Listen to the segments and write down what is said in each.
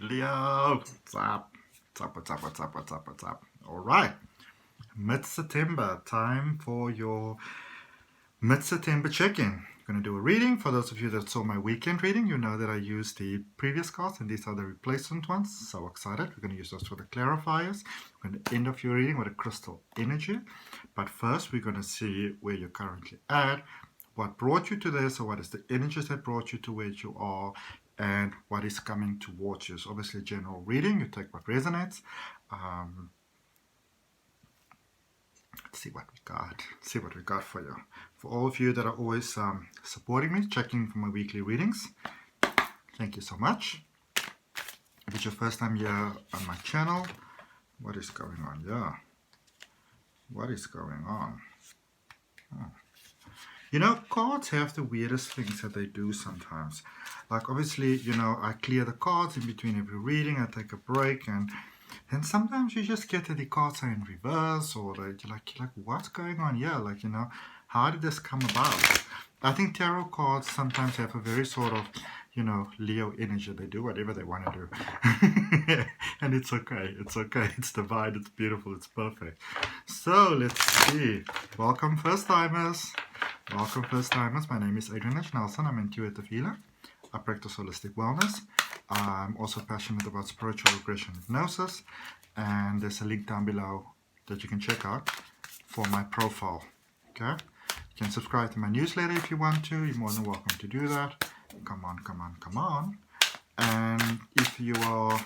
Leo, what's up? What's up? What's up? What's up? What's up? What's up? All right, mid-September, time for your mid-September check-in. I'm going to do a reading. For those of you that saw my weekend reading, you know that I used the previous cards and these are the replacement ones. So excited. We're going to use those for the clarifiers. We're going to end off your reading with a crystal energy. But first, we're going to see where you're currently at, what brought you to this, or what is the energies that brought you to where you are, and what is coming towards you. So obviously, general reading, you take what resonates. Let's see what we got. See what we got for you. For all of you that are always supporting me, checking for my weekly readings, thank you so much. If it's your first time here on my channel, what is going on? Yeah. What is going on? Oh. You know, cards have the weirdest things that they do sometimes. Like, obviously, you know, I clear the cards in between every reading, I take a break, and sometimes you just get that the cards are in reverse, or you're like, what's going on here? Like, you know, how did this come about? I think tarot cards sometimes have a very sort of, you know, Leo energy. They do whatever they want to do. And it's okay. It's okay. It's divine. It's beautiful. It's perfect. So, let's see. Welcome, first-timers. Welcome, first-timers. My name is Adrian H. I'm an intuitive healer. I practice holistic wellness. I'm also passionate about spiritual regression hypnosis. And there's a link down below that you can check out for my profile. Okay? You can subscribe to my newsletter if you want to. You're more than welcome to do that. Come on, come on, come on. And if you are,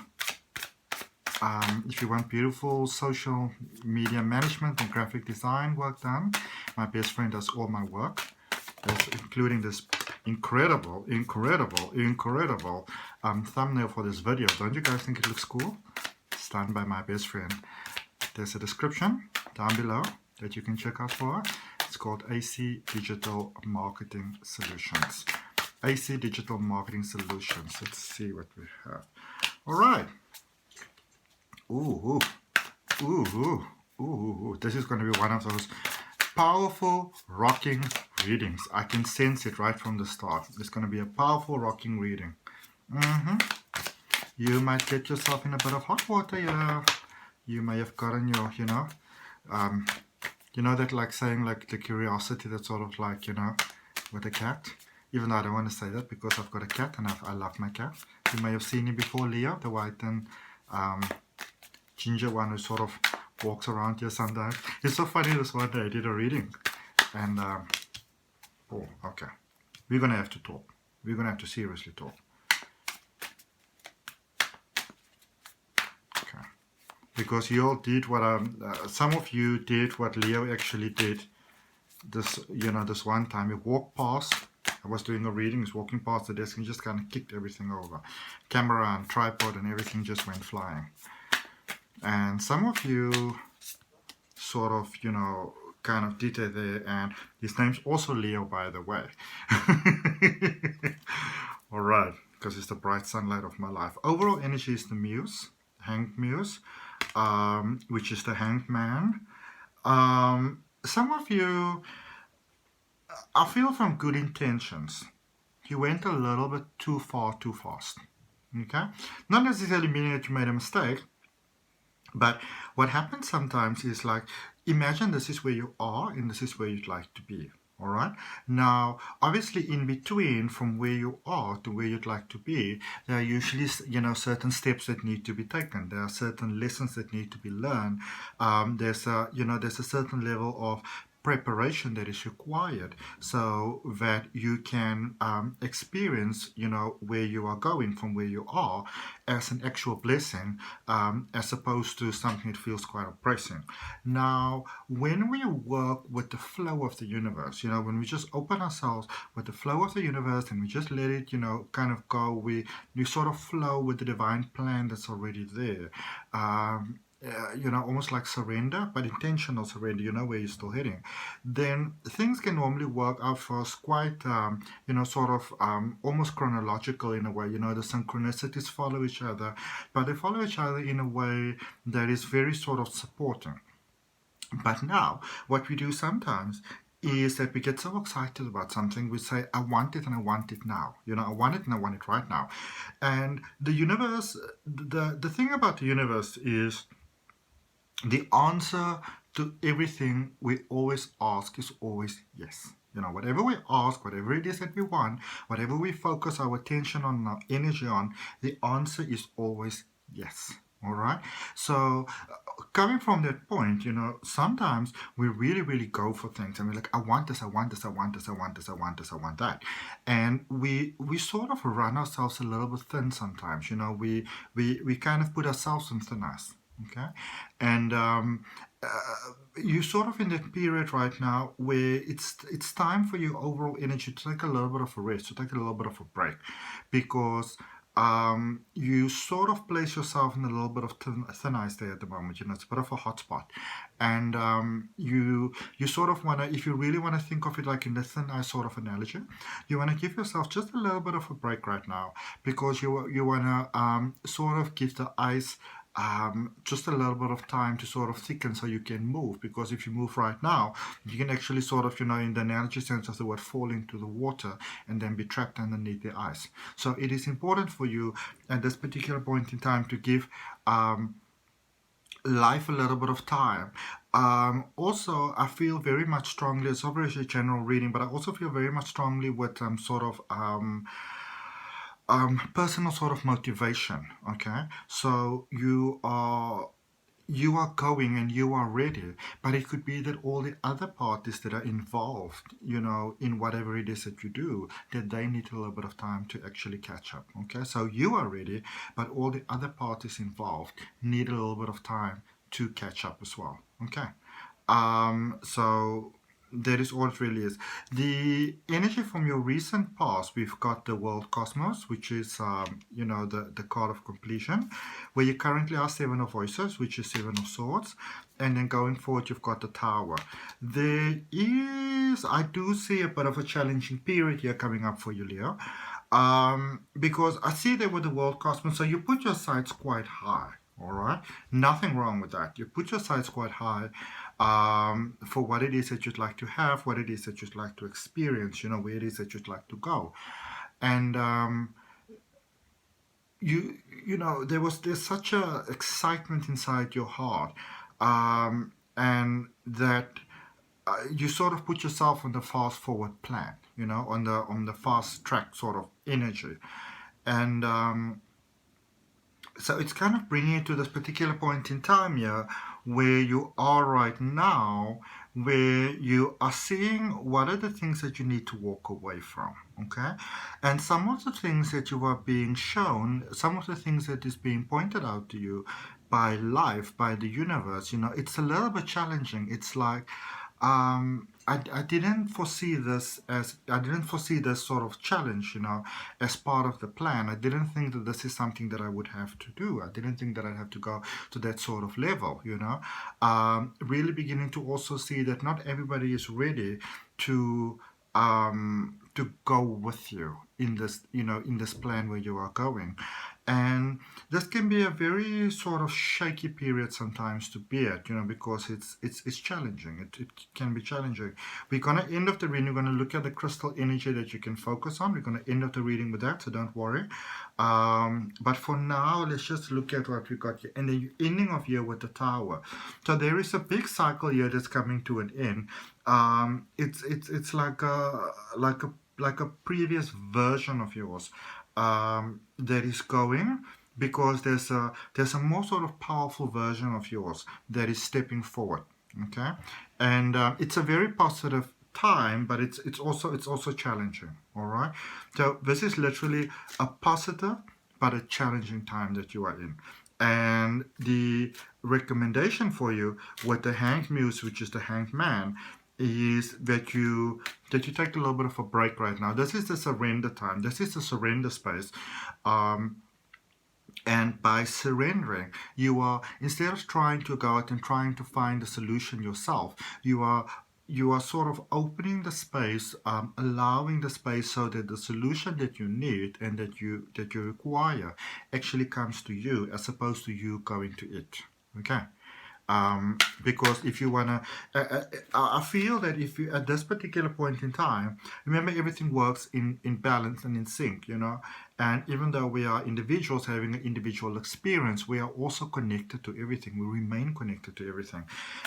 if you want beautiful social media management and graphic design work done, my best friend does all my work, including this incredible thumbnail for this video. Don't you guys think it looks cool? It's done by my best friend. There's a description down below that you can check out for. It's called AC Digital Marketing Solutions. AC Digital Marketing Solutions. Let's see what we have. All right. Ooh, ooh, ooh, ooh, ooh. This is going to be one of those powerful, rocking readings. I can sense it right from the start. It's going to be a powerful, rocking reading. You might get yourself in a bit of hot water. Yeah. You may have gotten your, you know that like saying like the curiosity that's sort of like, you know, with a cat. Even though I don't want to say that because I've got a cat and I love my cat. You may have seen him before, Leo, the white and ginger one who sort of walks around here sometimes. It's so funny, this one day I did a reading. And, oh, okay. We're going to have to talk. We're going to have to seriously talk. Okay. Because you all did what, some of you did what Leo actually did this, you know, this one time. You walked past. I was doing a reading, was walking past the desk and just kind of kicked everything over. Camera and tripod and everything just went flying. And some of you sort of, you know, kind of did it there. And his name's also Leo, by the way. All right, because it's the bright sunlight of my life. Overall energy is the Muse, Hanged Muse, which is the Hanged Man. Some of you, I feel from good intentions, he went a little bit too far, too fast. Okay? Not necessarily meaning that you made a mistake, but what happens sometimes is like, imagine this is where you are and this is where you'd like to be. All right. Now, obviously, in between from where you are to where you'd like to be, there are usually, you know, certain steps that need to be taken. There are certain lessons that need to be learned. There's a certain level of preparation that is required so that you can experience, you know, where you are going from where you are as an actual blessing, as opposed to something that feels quite oppressing. Now, when we work with the flow of the universe, you know, when we just open ourselves with the flow of the universe and we just let it, you know, kind of go, we sort of flow with the divine plan that's already there. You know, almost like surrender, but intentional surrender, you know where you're still heading, then things can normally work out for us quite, you know, sort of almost chronological in a way. You know, the synchronicities follow each other, but they follow each other in a way that is very sort of supporting. But now, what we do sometimes is that we get so excited about something, we say, I want it and I want it now. I want it and I want it right now. And the universe, the thing about the universe is the answer to everything we always ask is always yes. Whatever we ask, whatever it is that we want, whatever we focus our attention on, our energy on, the answer is always yes. All right. So coming from that point, sometimes we really, really go for things and we're like, I want this, I want this, I want this, I want this, I want this, I want that. And we sort of run ourselves a little bit thin sometimes. We kind of put ourselves in thin ice. Okay. And you sort of in that period right now where it's time for your overall energy to take a little bit of a rest, to take a little bit of a break, because you sort of place yourself in a little bit of thin ice there at the moment. It's a bit of a hot spot, and you sort of want to, if you really want to think of it like in the thin ice sort of analogy, you want to give yourself just a little bit of a break right now, because you want to sort of give the ice just a little bit of time to sort of thicken so you can move, because if you move right now, you can actually sort of, in the analogy sense of the word, fall into the water and then be trapped underneath the ice. So it is important for you at this particular point in time to give life a little bit of time. Also, I feel very much strongly, it's obviously a general reading, but I also feel very much strongly with sort of personal sort of motivation. Okay, so you are going and you are ready, but it could be that all the other parties that are involved, in whatever it is that you do, that they need a little bit of time to actually catch up. Okay, so you are ready, but all the other parties involved need a little bit of time to catch up as well. Okay, so that is all it really is. The energy from your recent past, we've got the World Cosmos, which is, the card of completion, where you currently are Seven of Voices, which is Seven of Swords. And then going forward, you've got the Tower. There is, I do see a bit of a challenging period here coming up for you, Leo. Because I see there with the World Cosmos, so you put your sights quite high. All right, nothing wrong with that. You put your sights quite high for what it is that you'd like to have, what it is that you'd like to experience, where it is that you'd like to go. And there's such a excitement inside your heart, and that you sort of put yourself on the fast forward plan, on the fast track sort of energy. And so it's kind of bringing you to this particular point in time here where you are right now, where you are seeing what are the things that you need to walk away from. Okay, and some of the things that you are being shown, some of the things that is being pointed out to you by life, by the universe, it's a little bit challenging. It's like I didn't foresee this sort of challenge, as part of the plan. I didn't think that this is something that I would have to do. I didn't think that I'd have to go to that sort of level, really beginning to also see that not everybody is ready to go with you in this, in this plan where you are going. And this can be a very sort of shaky period sometimes to be at, because it's challenging. It can be challenging. We're going to end of the reading. We're going to look at the crystal energy that you can focus on. We're going to end of the reading with that, so don't worry. But for now, let's just look at what we got here. And the ending of here with the Tower. So there is a big cycle here that's coming to an end. It's like a previous version of yours. That is going, because there's a more sort of powerful version of yours that is stepping forward. Okay, and it's a very positive time, but it's also challenging. All right, so this is literally a positive but a challenging time that you are in. And the recommendation for you with the Hanged Muse, which is the Hanged Man, is that you take a little bit of a break right now. This is the surrender time. This is the surrender space. And by surrendering, you are, instead of trying to go out and trying to find a solution yourself, you are sort of opening the space, allowing the space so that the solution that you need and that you require actually comes to you, as opposed to you going to it. Okay. Because if you want to, I feel that if you, at this particular point in time, remember everything works in balance and in sync, you know. And even though we are individuals having an individual experience, we are also connected to everything. We remain connected to everything.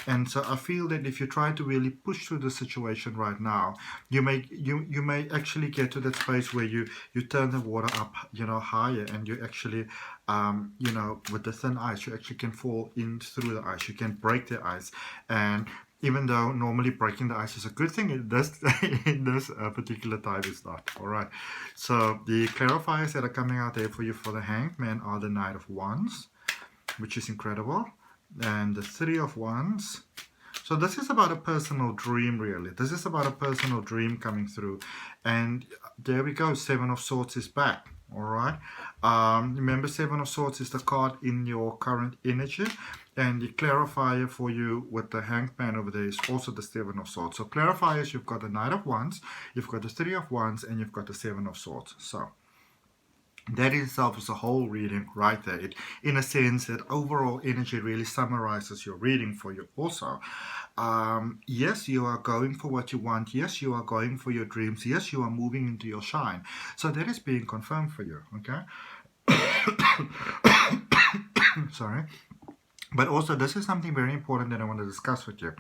And so I feel that if you try to really push through the situation right now, you may actually get to that space where you turn the water up, you know, higher, and you actually you know, with the thin ice, you actually can fall in through the ice. You can break the ice, and even though normally breaking the ice is a good thing, in this in this particular time it's not. All right. So the clarifiers that are coming out there for you for the Hanged Man are the Knight of Wands, which is incredible, and the Three of Wands. So this is about a personal dream, really. This is about a personal dream coming through. And there we go. Seven of Swords is back. All right. Remember, Seven of Swords is the card in your current energy. And the clarifier for you with the Hanged Man over there is also the Seven of Swords. So clarifiers, you've got the Knight of Wands, you've got the Three of Wands, and you've got the Seven of Swords. So that in itself is a whole reading right there. It, in a sense, that overall energy really summarizes your reading for you also. Yes, you are going for what you want. Yes, you are going for your dreams. Yes, you are moving into your shine. So that is being confirmed for you, okay? Sorry. But also, this is something very important that I want to discuss with you.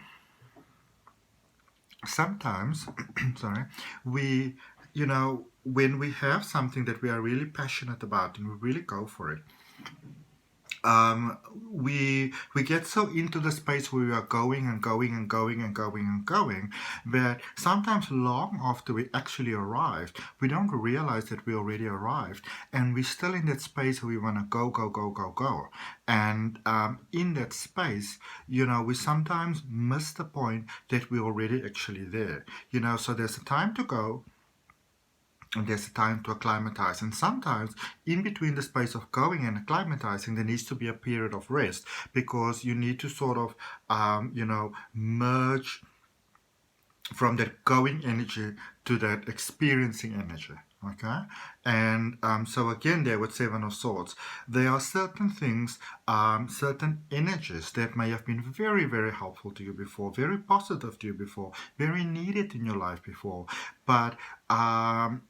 Sometimes, sorry, we, you know, when we have something that we are really passionate about and we really go for it, we get so into the space where we are going and going and going and going and going that sometimes long after we actually arrived, we don't realize that we already arrived, and we're still in that space where we want to go, go, go, go, go. And in that space, you know, we sometimes miss the point that we're already actually there. You know, so there's a time to go, and there's a time to acclimatize. And sometimes in between the space of going and acclimatizing, there needs to be a period of rest, because you need to sort of, you know, merge from that going energy to that experiencing energy. Okay, and so again, there with Seven of Swords, there are certain things, certain energies that may have been very, very helpful to you before, very positive to you before, very needed in your life before, but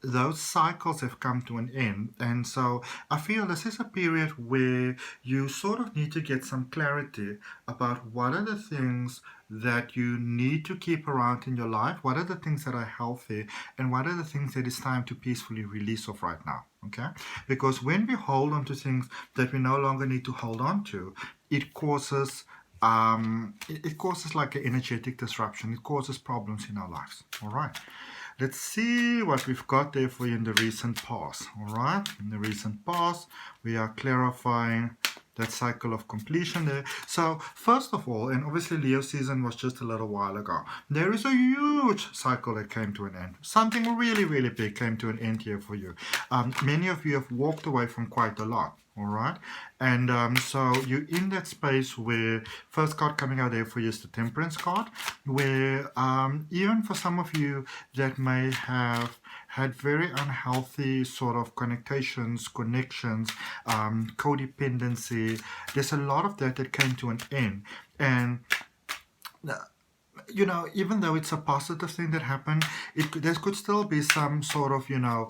those cycles have come to an end. And so I feel this is a period where you sort of need to get some clarity about what are the things that you need to keep around in your life, what are the things that are healthy, and what are the things that it's time to peacefully release of right now. Okay, because when we hold on to things that we no longer need to hold on to, it causes it causes like an energetic disruption. It causes problems in our lives. All right, let's see what we've got there for you in the recent past. All right, in the recent past, we are clarifying that cycle of completion there. So first of all, and obviously Leo season was just a little while ago, there is a huge cycle that came to an end. Something really, really big came to an end here for you. Many of you have walked away from quite a lot. All right, and so you're in that space where first card coming out there for you is the Temperance card, where even for some of you that may have had very unhealthy sort of connections, codependency, there's a lot of that came to an end. And you know, even though it's a positive thing that happened, there could still be some sort of, you know,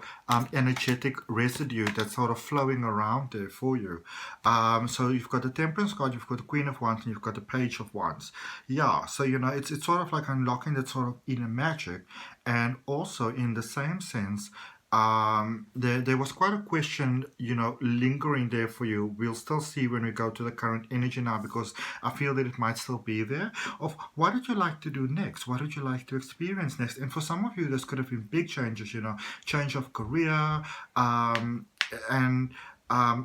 energetic residue that's sort of flowing around there for you. So you've got the Temperance card, you've got the Queen of Wands, and you've got the Page of Wands. Yeah, so, you know, it's sort of like unlocking that sort of inner magic. And also in the same sense, there was quite a question, you know, lingering there for you. We'll still see when we go to the current energy now, because I feel that it might still be there, of what would you like to do next? What would you like to experience next? And for some of you, this could have been big changes, you know, change of career, and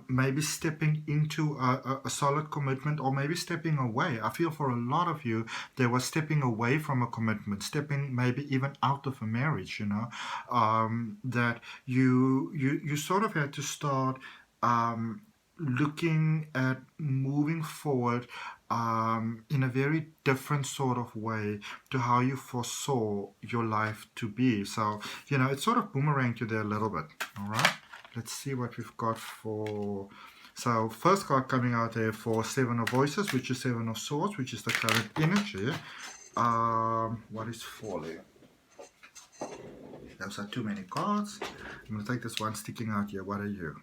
maybe stepping into a solid commitment, or maybe stepping away. I feel for a lot of you, there was stepping away from a commitment, stepping maybe even out of a marriage, you know, that you sort of had to start looking at moving forward in a very different sort of way to how you foresaw your life to be. So, you know, it sort of boomeranged you there a little bit. All right. Let's see what we've got for So first card coming out there for Seven of Voices, which is Seven of Swords, which is the current energy. What is falling? Those are too many cards. I'm going to take this one sticking out here. What are you?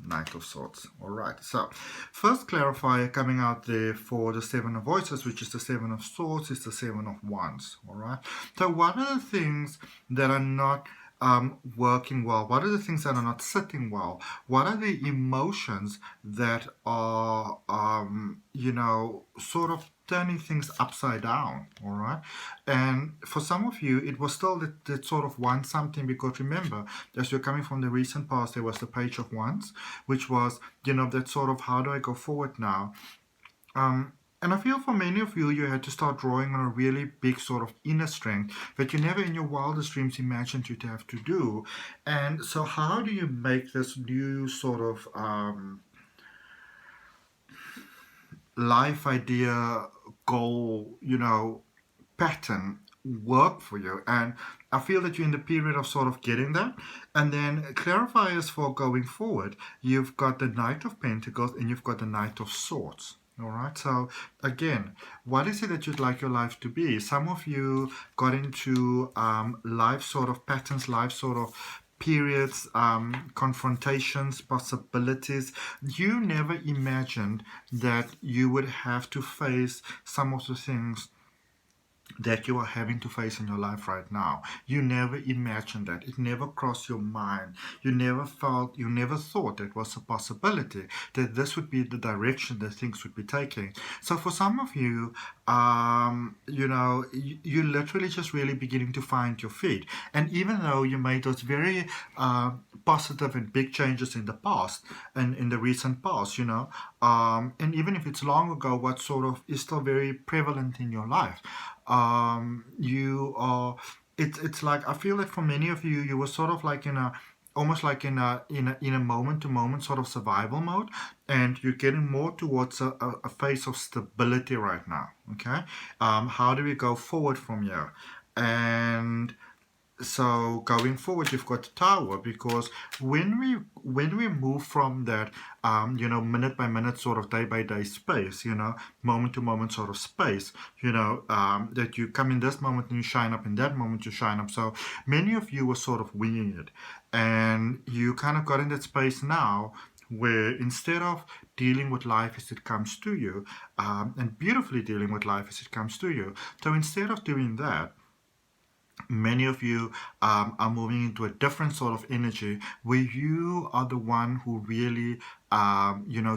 Knight of Swords. Alright, so first clarifier coming out there for the Seven of Voices, which is the Seven of Swords, is the Seven of Wands. Alright, so what are the things that are not working well? What are the things that are not sitting well? What are the emotions that are, sort of turning things upside down? All right, and for some of you it was still that sort of want something, because remember, as you're coming from the recent past, there was the Page of Wands, which was that sort of, how do I go forward now? And I feel for many of you, you had to start drawing on a really big sort of inner strength that you never in your wildest dreams imagined you to have to do. And so how do you make this new sort of life idea, goal, pattern work for you? And I feel that you're in the period of sort of getting that. And then clarifiers for going forward, you've got the Knight of Pentacles and you've got the Knight of Swords. All right, so again, what is it that you'd like your life to be? Some of you got into life sort of patterns, life sort of periods, confrontations, possibilities. You never imagined that you would have to face some of the things that you are having to face in your life right now. You never imagined that. It never crossed your mind. You never thought that was a possibility, that this would be the direction that things would be taking. So for some of you, you're literally just really beginning to find your feet. And even though you made those very positive and big changes in the past and in the recent past, and even if it's long ago, what sort of is still very prevalent in your life, you are, it's like, I feel like for many of you, you were sort of like almost like in a moment to moment sort of survival mode, and you're getting more towards a phase of stability right now. Okay, how do we go forward from here? And so going forward, you've got the Tower, because when we move from that minute by minute sort of day by day space, moment to moment sort of space, that you come in this moment and you shine up, in that moment you shine up. So many of you were sort of winging it, and you kind of got in that space now where instead of dealing with life as it comes to you, and beautifully dealing with life as it comes to you, so instead of doing that, many of you are moving into a different sort of energy where you are the one who really,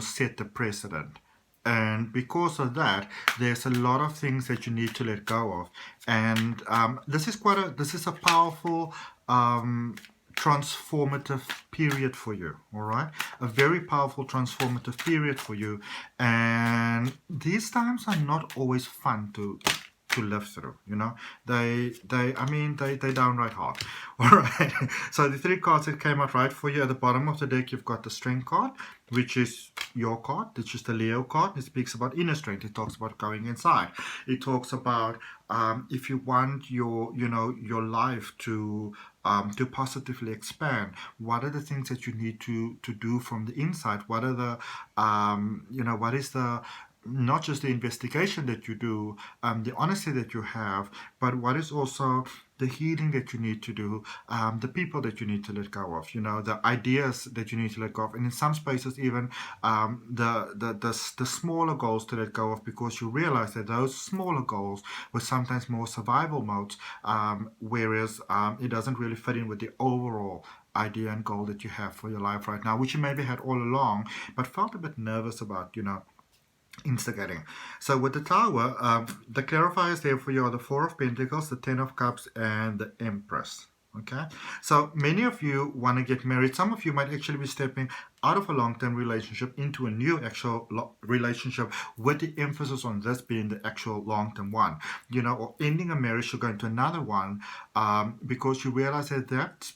set the precedent. And because of that, there's a lot of things that you need to let go of. And this is a powerful, transformative period for you. All right, a very powerful transformative period for you. And these times are not always fun to live through. They downright hard. All right, so the three cards that came out right for you, at the bottom of the deck, you've got the Strength card, which is your card. It's just the Leo card. It speaks about inner strength. It talks about going inside. It talks about if you want your life to positively expand, what are the things that you need to do from the inside? What are the what is the, not just the investigation that you do, the honesty that you have, but what is also the healing that you need to do, the people that you need to let go of, the ideas that you need to let go of, and in some spaces even the smaller goals to let go of, because you realize that those smaller goals were sometimes more survival modes, whereas it doesn't really fit in with the overall idea and goal that you have for your life right now, which you maybe had all along, but felt a bit nervous about, instigating. So with the Tower, the clarifiers there for you are the Four of Pentacles, the Ten of Cups, and the Empress. Okay, so many of you want to get married. Some of you might actually be stepping out of a long-term relationship into a new actual relationship, with the emphasis on this being the actual long-term one, or ending a marriage to go into another one, because you realize that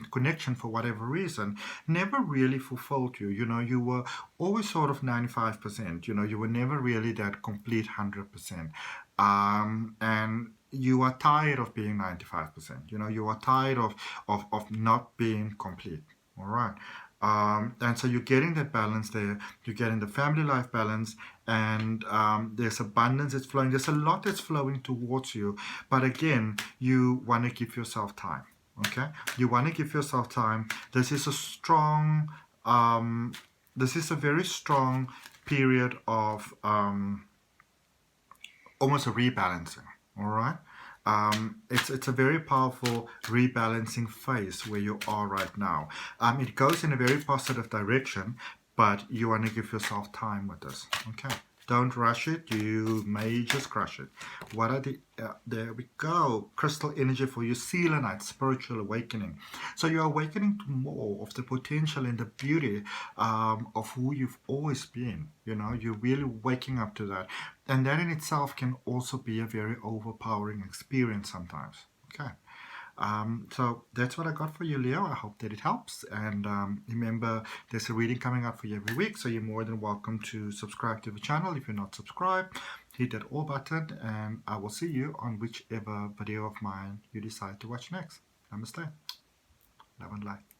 connection, for whatever reason, never really fulfilled you. You were always sort of 95%. You were never really that complete 100%. And you are tired of being 95%. You are tired of not being complete. All right. And so you're getting that balance there. You're getting the family life balance, and there's abundance that's flowing. There's a lot that's flowing towards you. But again, you want to give yourself time. Okay? You want to give yourself time. This is a strong, this is a very strong period of almost a rebalancing. All right? It's a very powerful rebalancing phase where you are right now. It goes in a very positive direction, but you want to give yourself time with this. Okay, don't rush it. You may just crush it. What are the there we go. Crystal energy for you, selenite, spiritual awakening. So you're awakening to more of the potential and the beauty of who you've always been. You know, you're really waking up to that. And that in itself can also be a very overpowering experience sometimes. Okay. So that's what I got for you, Leo. I hope that it helps. And remember, there's a reading coming out for you every week, so you're more than welcome to subscribe to the channel. If you're not subscribed, hit that all button, and I will see you on whichever video of mine you decide to watch next. Namaste. Love and light.